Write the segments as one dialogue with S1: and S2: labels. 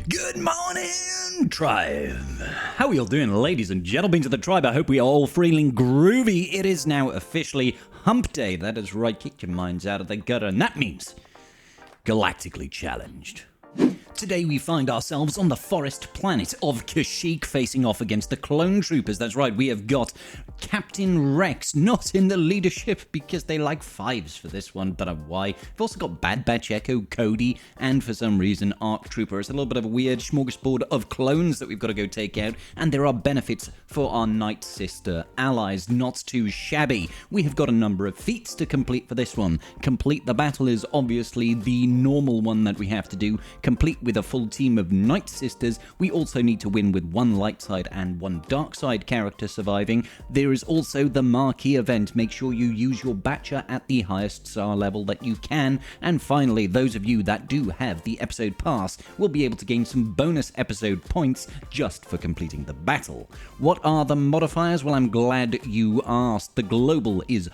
S1: Good morning, tribe. How are you all doing, ladies and gentlemen of the tribe? I hope we are all feeling groovy. It is now officially hump day. That is right, kick your minds out of the gutter, and that means galactically challenged. Today we find ourselves on the forest planet of Kashyyyk, facing off against the clone troopers. That's right, we have got Captain Rex not in the leadership because they like fives for this one. Don't know why. We've also got Bad Batch Echo, Cody, and for some reason Arc Trooper. It's a little bit of a weird smorgasbord of clones that we've got to go take out, and there are benefits for our Nightsister allies. Not too shabby. We have got a number of feats to complete for this one. Complete the battle is obviously the normal one that we have to do. Complete with a full team of Nightsisters. We also need to win with one light side and one dark side character surviving. There is also the marquee event. Make sure you use your Batcher at the highest star level that you can. And finally, those of you that do have the episode pass will be able to gain some bonus episode points just for completing the battle. What are the modifiers? Well, I'm glad you asked. The global is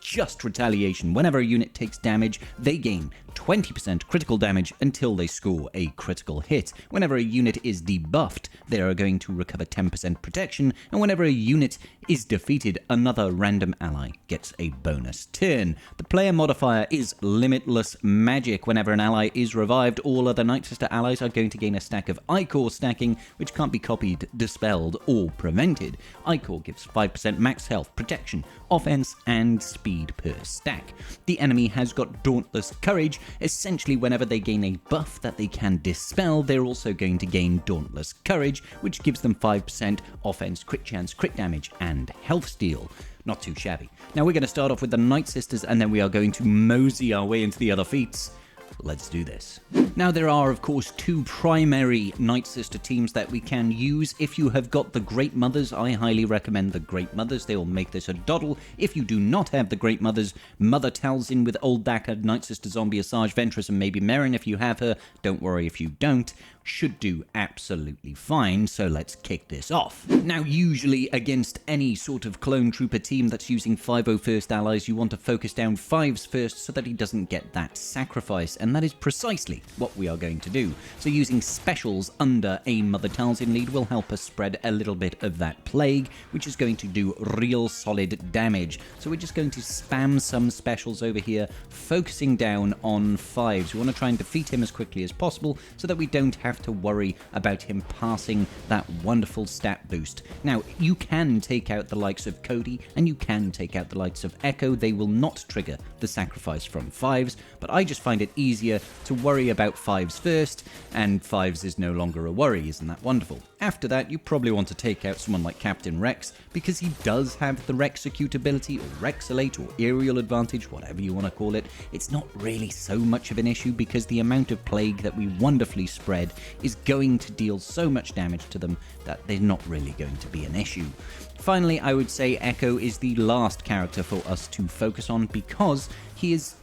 S1: just retaliation. Whenever a unit takes damage, they gain 20% critical damage until they score a critical hit. Whenever a unit is debuffed, they are going to recover 10% protection, and whenever a unit is defeated, another random ally gets a bonus turn. The player modifier is limitless magic. Whenever an ally is revived, all other Nightsister allies are going to gain a stack of Ichor stacking, which can't be copied, dispelled, or prevented. Ichor gives 5% max health, protection, offense, and speed per stack. The enemy has got Dauntless Courage. Essentially, whenever they gain a buff that they can dispel, they're also going to gain Dauntless Courage, which gives them 5% offense, crit chance, crit damage, and health steal. Not too shabby. Now we're going to start off with the Nightsisters, and then we are going to mosey our way into the other feats. Let's do this. Now there are of course two primary Nightsister teams that we can use. If you have got the Great Mothers, I highly recommend the Great Mothers. They will make this a doddle. If you do not have the Great Mothers, Mother Talzin with Old Dakar, Nightsister Zombie, Asajj Ventress, and maybe Merrin if you have her. Don't worry if you don't. Should do absolutely fine, so let's kick this off. Now, usually against any sort of clone trooper team that's using 501st allies, you want to focus down 5s first so that he doesn't get that sacrifice, and that is precisely what we are going to do. So using specials under a Mother Talzin lead will help us spread a little bit of that plague, which is going to do real solid damage. So we're just going to spam some specials over here, focusing down on 5s. We want to try and defeat him as quickly as possible so that we don't have to worry about him passing that wonderful stat boost. Now, you can take out the likes of Cody, and you can take out the likes of Echo. They will not trigger the sacrifice from 5s, but I just find it easier to worry about 5s first, and 5s is no longer a worry. Isn't that wonderful? After that, you probably want to take out someone like Captain Rex, because he does have the Rexecute ability, or Rexolate, or Aerial Advantage, whatever you want to call it. It's not really so much of an issue, because the amount of plague that we wonderfully spread is going to deal so much damage to them that they're not really going to be an issue. Finally, I would say Echo is the last character for us to focus on, because he is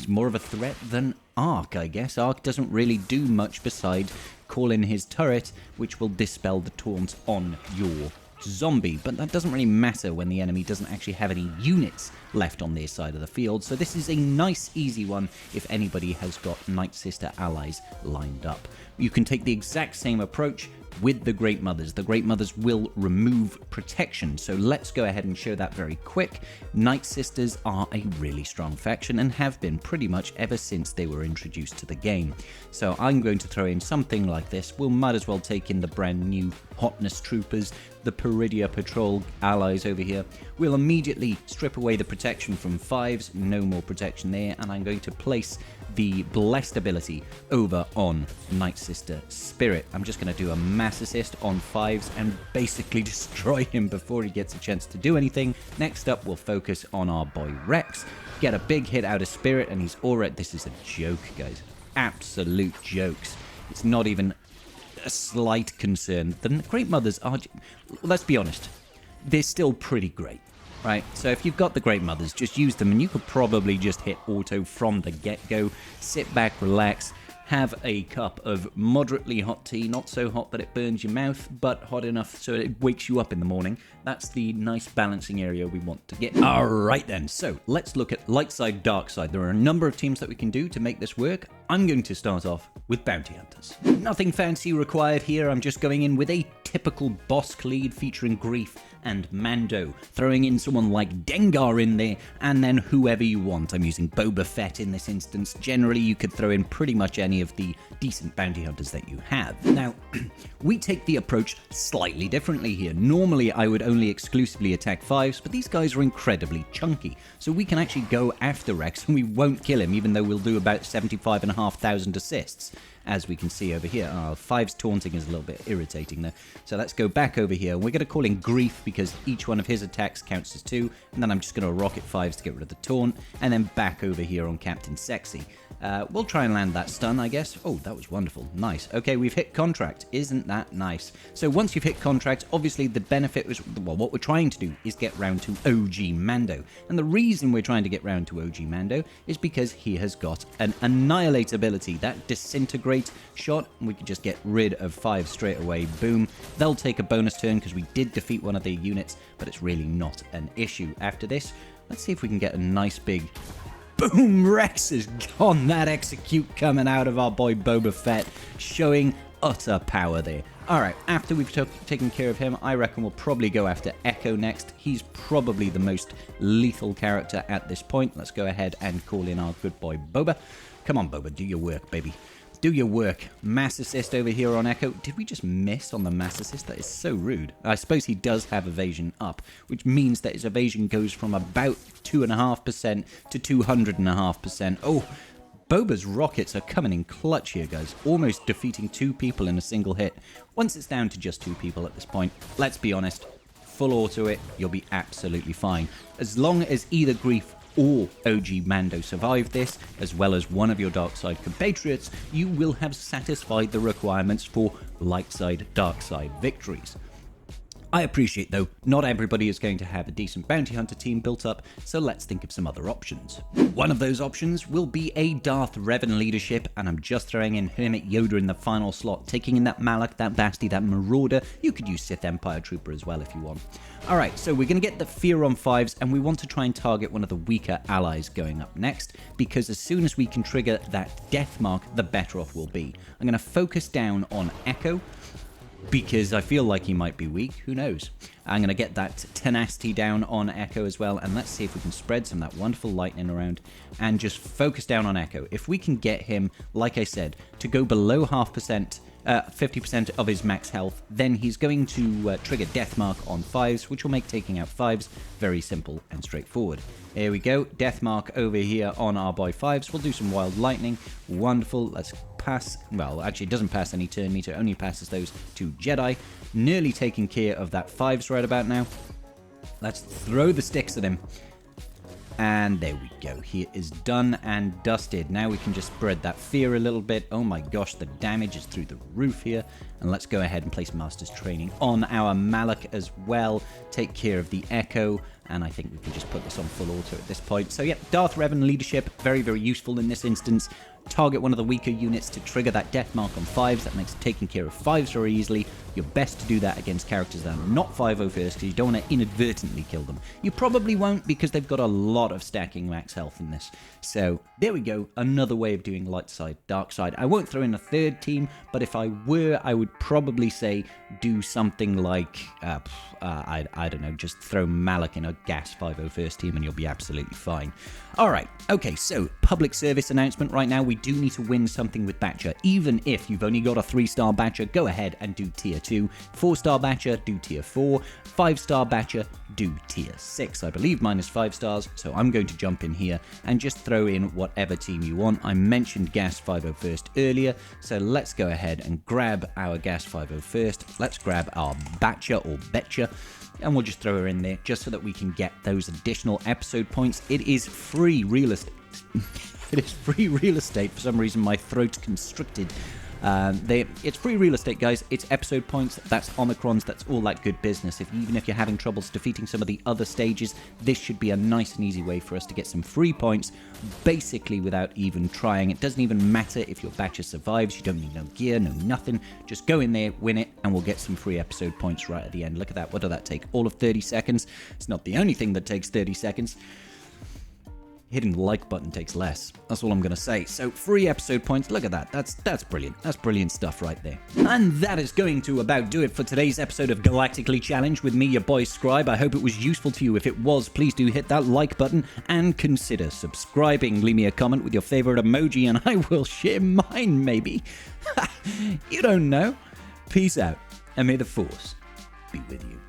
S1: more of a threat than Arc, I guess. Arc doesn't really do much besides call in his turret, which will dispel the taunt on your zombie, but that doesn't really matter when the enemy doesn't actually have any units left on their side of the field. So this is a nice easy one if anybody has got Nightsister allies lined up. You can take the exact same approach with the Great Mothers. The Great Mothers will remove protection, so let's go ahead and show that very quick. Nightsisters are a really strong faction and have been pretty much ever since they were introduced to the game. So I'm going to throw in something like this. We'll might as well take in the brand new Hotness Troopers, the Peridia Patrol allies over here. We'll immediately strip away the protection from 5s, no more protection there, and I'm going to place the Blessed ability over on Nightsister Spirit. I'm just going to do a mass assist on 5s and basically destroy him before he gets a chance to do anything. Next up, we'll focus on our boy Rex, get a big hit out of Spirit, and he's already... This is a joke, guys. Absolute jokes. It's not even a slight concern. The Great Mothers are... Let's be honest. They're still pretty great. Right, so if you've got the Great Mothers, just use them, and you could probably just hit auto from the get-go. Sit back, relax, have a cup of moderately hot tea, not so hot that it burns your mouth, but hot enough so it wakes you up in the morning. That's the nice balancing area we want to get. Alright then, so let's look at light side, dark side. There are a number of teams that we can do to make this work. I'm going to start off with bounty hunters. Nothing fancy required here, I'm just going in with a typical boss lead featuring Grief and Mando, throwing in someone like Dengar in there, and then whoever you want. I'm using Boba Fett in this instance. Generally, you could throw in pretty much any of the decent bounty hunters that you have. Now, we take the approach slightly differently here. Normally, I would only exclusively attack 5s, but these guys are incredibly chunky, so we can actually go after Rex, and we won't kill him, even though we'll do about 75,500 assists. As we can see over here. 5's taunting is a little bit irritating there. So let's go back over here. We're going to call in Grief because each one of his attacks counts as 2. And then I'm just going to rocket 5s to get rid of the taunt. And then back over here on Captain Sexy. We'll try and land that stun, I guess. Oh, that was wonderful. Nice. Okay, we've hit contract. Isn't that nice? So once you've hit contract, obviously the benefit was, well, what we're trying to do is get round to OG Mando. And the reason we're trying to get round to OG Mando is because he has got an Annihilate ability, that disintegrate shot. We can just get rid of 5 straight away. Boom. They'll take a bonus turn because we did defeat one of their units, but it's really not an issue. After this, let's see if we can get a nice big... Boom! Rex is gone. That execute coming out of our boy Boba Fett, showing utter power there. Alright, after we've taken care of him, I reckon we'll probably go after Echo next. He's probably the most lethal character at this point. Let's go ahead and call in our good boy Boba. Come on, Boba, do your work, baby. Do your work. Mass assist over here on Echo. Did we just miss on the mass assist? That is so rude. I suppose he does have evasion up, which means that his evasion goes from about 2.5% to 200.5%. Oh, Boba's rockets are coming in clutch here, guys. Almost defeating 2 people in a single hit. Once it's down to just 2 people at this point, let's be honest, full auto it, you'll be absolutely fine. As long as either Grief or OG Mando survive this, as well as one of your dark side compatriots, you will have satisfied the requirements for light side, dark side victories. I appreciate, though, not everybody is going to have a decent bounty hunter team built up, so let's think of some other options. One of those options will be a Darth Revan leadership, and I'm just throwing in Hermit Yoda in the final slot, taking in that Malak, that Basti, that Marauder. You could use Sith Empire Trooper as well if you want. Alright, so we're going to get the fear on 5s, and we want to try and target one of the weaker allies going up next, because as soon as we can trigger that death mark, the better off we'll be. I'm going to focus down on Echo, because I feel like he might be weak. Who knows? I'm going to get that tenacity down on Echo as well, and let's see if we can spread some of that wonderful lightning around and just focus down on Echo. If we can get him, like I said, to go below 50% of his max health, then he's going to trigger Death Mark on 5s, which will make taking out 5s very simple and straightforward. Here we go, Death Mark over here on our boy 5s. We'll do some Wild Lightning. Wonderful. Let's pass, well, actually it doesn't pass any turn meter, only passes those 2 Jedi. Nearly taking care of that 5s right about now. Let's throw the sticks at him. And there we go. He is done and dusted. Now we can just spread that fear a little bit. Oh my gosh, the damage is through the roof here. And let's go ahead and place Master's Training on our Malak as well. Take care of the Echo. And I think we can just put this on full auto at this point. So yeah, Darth Revan leadership, very, very useful in this instance. Target one of the weaker units to trigger that death mark on 5s. That makes taking care of 5s very easily. You're best to do that against characters that are not 5-0 first, because you don't want to inadvertently kill them. You probably won't, because they've got a lot of stacking max health in this. So there we go, another way of doing light side, dark side. I won't throw in a third team, but if I were, I would probably say do something like, I don't know, just throw Malak in a gas 5-0 first team and you'll be absolutely fine. Alright, okay, so public service announcement right now. We do need to win something with Batcher. Even if you've only got a 3-star Batcher, go ahead and do tier 2. 4-star Batcher, do tier 4. 5-star Batcher, do tier 6. I believe mine is 5 stars, so I'm going to jump in here and just throw in whatever team you want. I mentioned Gas 5-0 first earlier, so let's go ahead and grab our Gas 5-0 first. Let's grab our Batcher or Betcher, and we'll just throw her in there just so that we can get those additional episode points. It is free real estate. It is free real estate. For some reason, my throat's constricted. It's free real estate, guys. It's episode points. That's Omicrons. That's all that good business. Even if you're having troubles defeating some of the other stages, this should be a nice and easy way for us to get some free points, basically without even trying. It doesn't even matter if your batch survives. You don't need no gear, no nothing. Just go in there, win it, and we'll get some free episode points right at the end. Look at that. What did that take? All of 30 seconds. It's not the only thing that takes 30 seconds. Hitting the like button takes less. That's all I'm going to say. So free episode points. Look at that. That's brilliant. That's brilliant stuff right there. And that is going to about do it for today's episode of Galactically Challenged with me, your boy Scribe. I hope it was useful to you. If it was, please do hit that like button and consider subscribing. Leave me a comment with your favorite emoji and I will share mine, maybe. You don't know. Peace out, and may the Force be with you.